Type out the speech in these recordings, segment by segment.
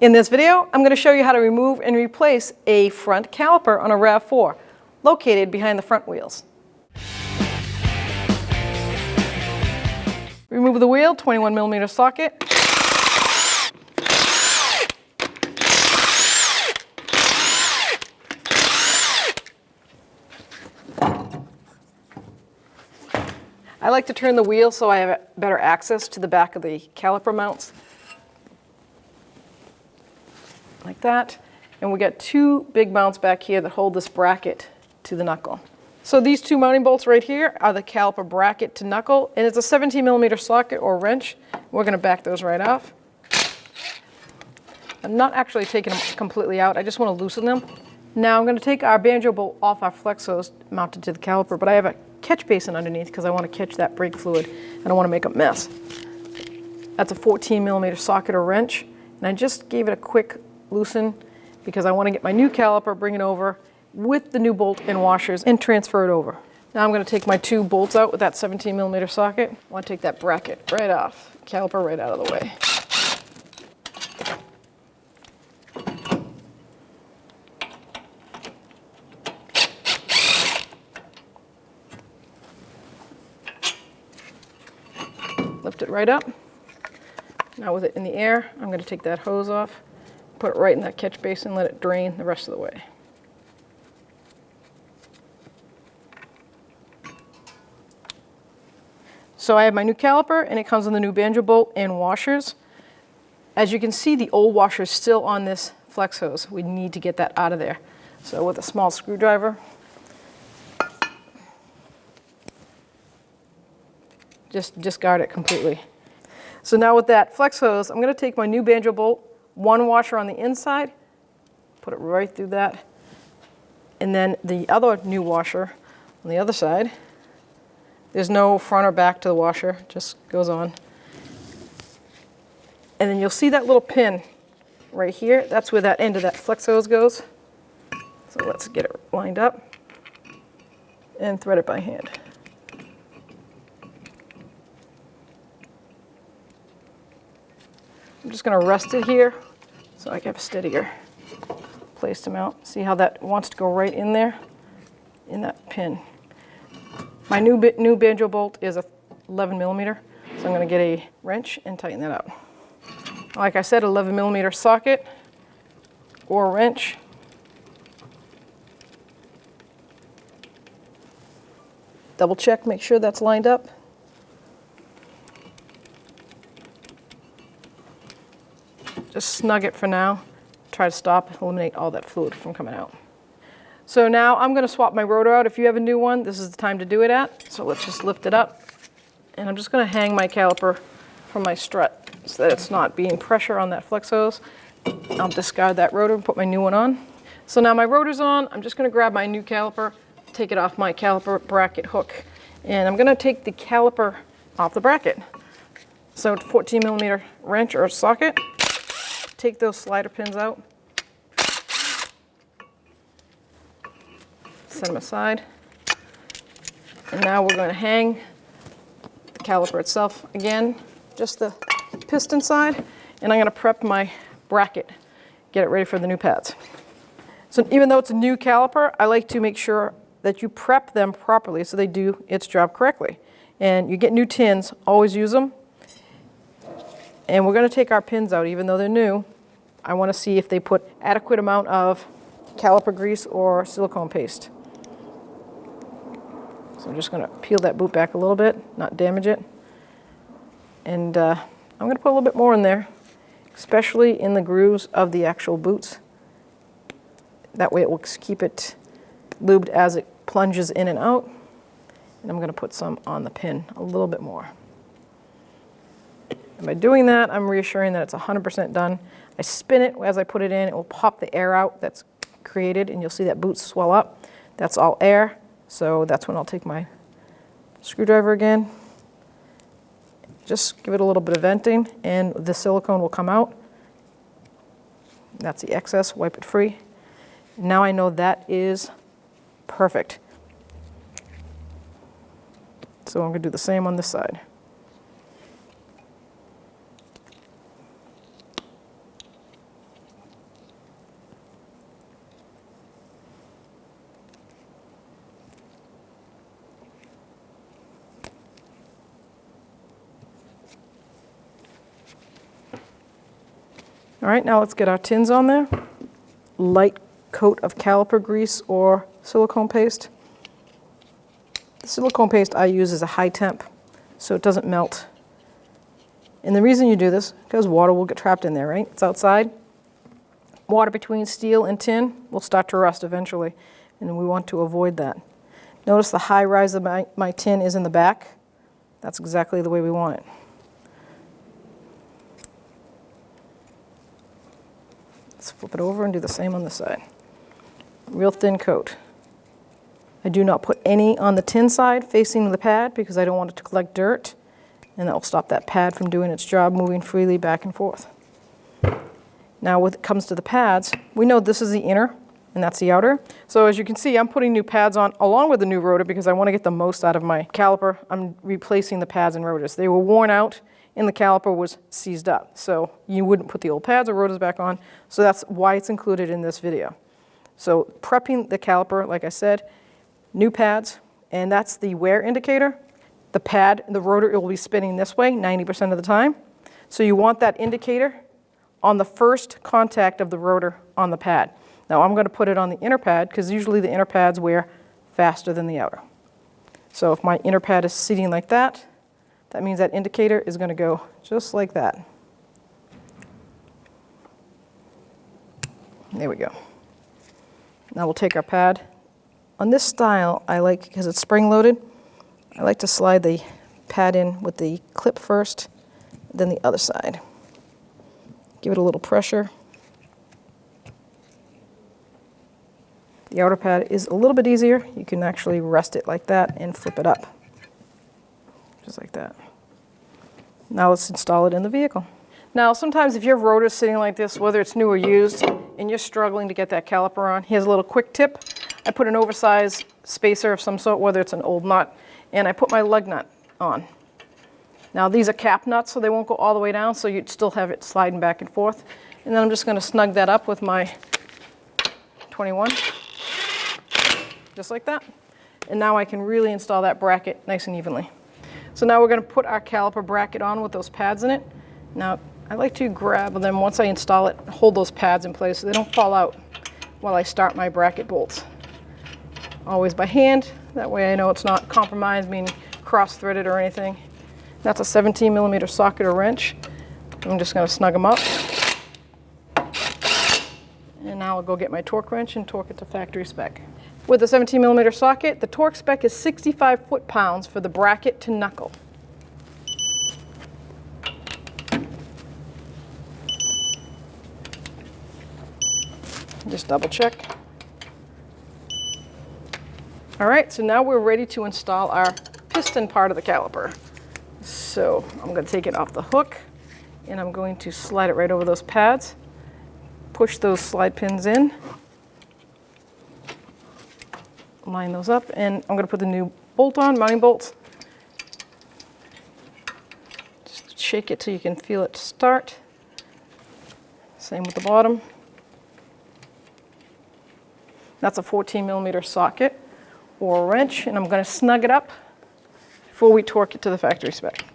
In this video, I'm going to show you how to remove and replace a front caliper on a RAV4 located behind the front wheels. Remove the wheel, 21mm socket. I like to turn the wheel so I have better access to the back of the caliper mounts. Like that. And we got two big mounts back here that hold this bracket to the knuckle. So these two mounting bolts right here are the caliper bracket to knuckle, and it's a 17mm socket or wrench. We're going to back those right off. I'm not actually taking them completely out, I just want to loosen them. Now I'm going to take our banjo bolt off our flex hose mounted to the caliper, but I have a catch basin underneath because I want to catch that brake fluid. I don't want to make a mess. That's a 14mm socket or wrench, and I just gave it a quick loosen because I want to get my new caliper, bring it over with the new bolt and washers and transfer it over. Now I'm going to take my two bolts out with that 17mm socket. I want to take that bracket right off, caliper right out of the way. Lift it right up. Now with it in the air, I'm going to take that hose off, put it right in that catch basin, and let it drain the rest of the way. So I have my new caliper, and it comes with the new banjo bolt and washers. As you can see, the old washer is still on this flex hose. We need to get that out of there. So with a small screwdriver, just discard it completely. So now with that flex hose, I'm going to take my new banjo bolt, one washer on the inside, put it right through that, and then the other new washer on the other side. There's no front or back to the washer, just goes on. And then you'll see that little pin right here. That's where that end of that flex hose goes. So let's get it lined up and thread it by hand. I'm just going to rest it here so I can have a steadier place to mount. See how that wants to go right in there, in that pin. My new banjo bolt is a 11mm, so I'm going to get a wrench and tighten that up. Like I said, 11mm socket or wrench. Double check, make sure that's lined up. Just snug it for now. Try to stop, eliminate all that fluid from coming out. So now I'm going to swap my rotor out. If you have a new one, this is the time to do it at. So let's just lift it up. And I'm just going to hang my caliper from my strut so that it's not being pressure on that flex hose. I'll discard that rotor and put my new one on. So now my rotor's on. I'm just going to grab my new caliper, take it off my caliper bracket hook, and I'm going to take the caliper off the bracket. So 14mm wrench or socket. Take those slider pins out, set them aside, and now we're going to hang the caliper itself again, just the piston side, and I'm going to prep my bracket, get it ready for the new pads. So even though it's a new caliper, I like to make sure that you prep them properly so they do its job correctly. And you get new tins, always use them. And we're going to take our pins out, even though they're new. I want to see if they put adequate amount of caliper grease or silicone paste. So I'm just going to peel that boot back a little bit, not damage it. And I'm going to put a little bit more in there, especially in the grooves of the actual boots. That way it will keep it lubed as it plunges in and out. And I'm going to put some on the pin, a little bit more. And by doing that, I'm reassuring that it's 100% done. I spin it as I put it in. It will pop the air out that's created, and you'll see that boot swell up. That's all air, so that's when I'll take my screwdriver again. Just give it a little bit of venting, and the silicone will come out. That's the excess. Wipe it free. Now I know that is perfect. So I'm going to do the same on this side. All right, now let's get our tins on there. Light coat of caliper grease or silicone paste. The silicone paste I use is a high temp, so it doesn't melt. And the reason you do this, because water will get trapped in there, right? It's outside. Water between steel and tin will start to rust eventually, and we want to avoid that. Notice the high rise of my tin is in the back. That's exactly the way we want it. Let's flip it over and do the same on this side. Real thin coat. I do not put any on the tin side facing the pad because I don't want it to collect dirt, and that will stop that pad from doing its job, moving freely back and forth. Now when it comes to the pads, we know this is the inner and that's the outer. So as you can see, I'm putting new pads on along with the new rotor because I want to get the most out of my caliper. I'm replacing the pads and rotors. They were worn out and the caliper was seized up. So you wouldn't put the old pads or rotors back on. So that's why it's included in this video. So prepping the caliper, like I said, new pads, and that's the wear indicator. The pad, the rotor, it will be spinning this way 90% of the time. So you want that indicator on the first contact of the rotor on the pad. Now I'm going to put it on the inner pad because usually the inner pads wear faster than the outer. So if my inner pad is sitting like that, that means that indicator is going to go just like that. There we go. Now we'll take our pad. On this style, I like, because it's spring-loaded, I like to slide the pad in with the clip first, then the other side. Give it a little pressure. The outer pad is a little bit easier. You can actually rest it like that and flip it up, just like that. Now let's install it in the vehicle. Now sometimes if your rotor is sitting like this, whether it's new or used, and you're struggling to get that caliper on, here's a little quick tip. I put an oversized spacer of some sort, whether it's an old nut, and I put my lug nut on. Now these are cap nuts, so they won't go all the way down, so you'd still have it sliding back and forth. And then I'm just going to snug that up with my 21, just like that. And now I can really install that bracket nice and evenly. So now we're going to put our caliper bracket on with those pads in it. Now I like to grab them once I install it, hold those pads in place so they don't fall out while I start my bracket bolts. Always by hand, that way I know it's not compromised, meaning cross-threaded or anything. That's a 17mm socket or wrench. I'm just going to snug them up. And now I'll go get my torque wrench and torque it to factory spec. With the 17mm socket, the torque spec is 65 foot-pounds for the bracket to knuckle. Just double check. All right, so now we're ready to install our piston part of the caliper. So I'm going to take it off the hook and I'm going to slide it right over those pads. Push those slide pins in. Line those up, and I'm going to put the new bolt on, mounting bolts. Just shake it till you can feel it start. Same with the bottom. That's a 14mm socket or a wrench, and I'm going to snug it up before we torque it to the factory spec.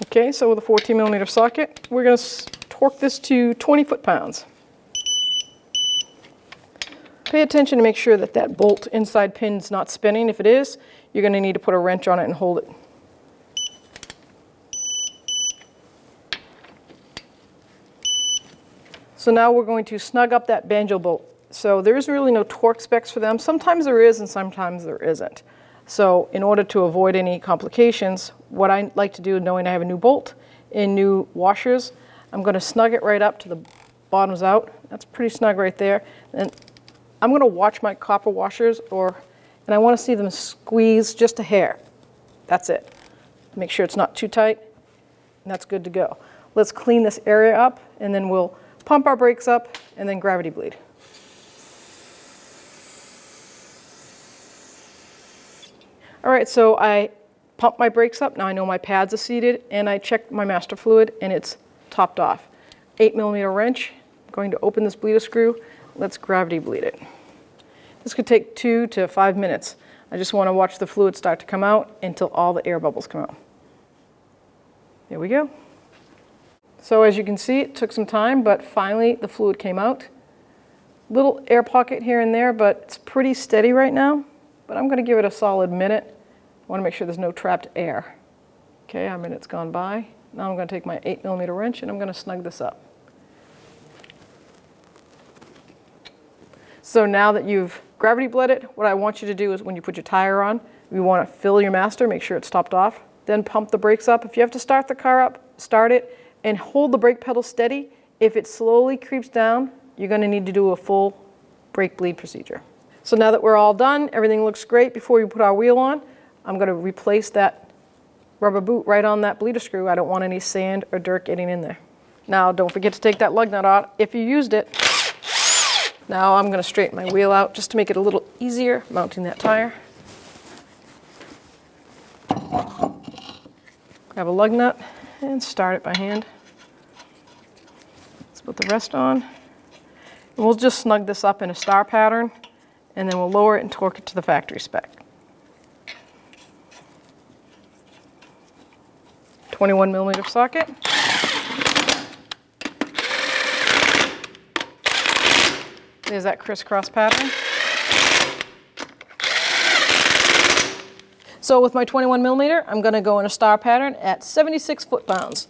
Okay, so with a 14mm socket, we're going to torque this to 20 foot-pounds. Pay attention to make sure that that bolt inside pin is not spinning. If it is, you're going to need to put a wrench on it and hold it. So now we're going to snug up that banjo bolt. So there is really no torque specs for them. Sometimes there is and sometimes there isn't. So in order to avoid any complications, what I like to do, knowing I have a new bolt and new washers, I'm going to snug it right up to the bottoms out. That's pretty snug right there. And I'm going to watch my copper washers, and I want to see them squeeze just a hair. That's it. Make sure it's not too tight, and that's good to go. Let's clean this area up, and then we'll pump our brakes up, and then gravity bleed. All right, so I pumped my brakes up. Now I know my pads are seated, and I checked my master fluid, and it's topped off. 8mm wrench. I'm going to open this bleeder screw. Let's gravity bleed it. This could take 2 to 5 minutes. I just want to watch the fluid start to come out until all the air bubbles come out. There we go. So as you can see, it took some time, but finally the fluid came out. Little air pocket here and there, but it's pretty steady right now. But I'm going to give it a solid minute. I want to make sure there's no trapped air. Okay, a minute's gone by. Now I'm going to take my 8mm wrench and I'm going to snug this up. So now that you've gravity bled it, what I want you to do is when you put your tire on, you want to fill your master, make sure it's topped off, then pump the brakes up. If you have to start the car up, start it and hold the brake pedal steady. If it slowly creeps down, you're going to need to do a full brake bleed procedure. So now that we're all done, everything looks great. Before we put our wheel on, I'm going to replace that rubber boot right on that bleeder screw. I don't want any sand or dirt getting in there. Now don't forget to take that lug nut out if you used it. Now I'm going to straighten my wheel out just to make it a little easier mounting that tire. Grab a lug nut and start it by hand. Let's put the rest on. And we'll just snug this up in a star pattern and then we'll lower it and torque it to the factory spec. 21mm socket. There's that crisscross pattern. So with my 21mm, I'm going to go in a star pattern at 76 foot-pounds.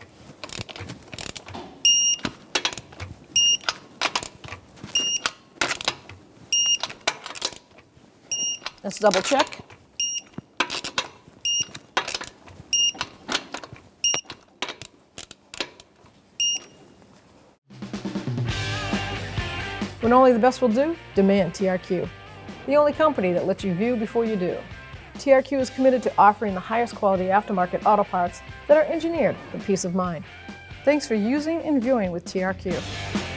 Let's double check. When only the best will do, demand TRQ. The only company that lets you view before you do. TRQ is committed to offering the highest quality aftermarket auto parts that are engineered for peace of mind. Thanks for using and viewing with TRQ.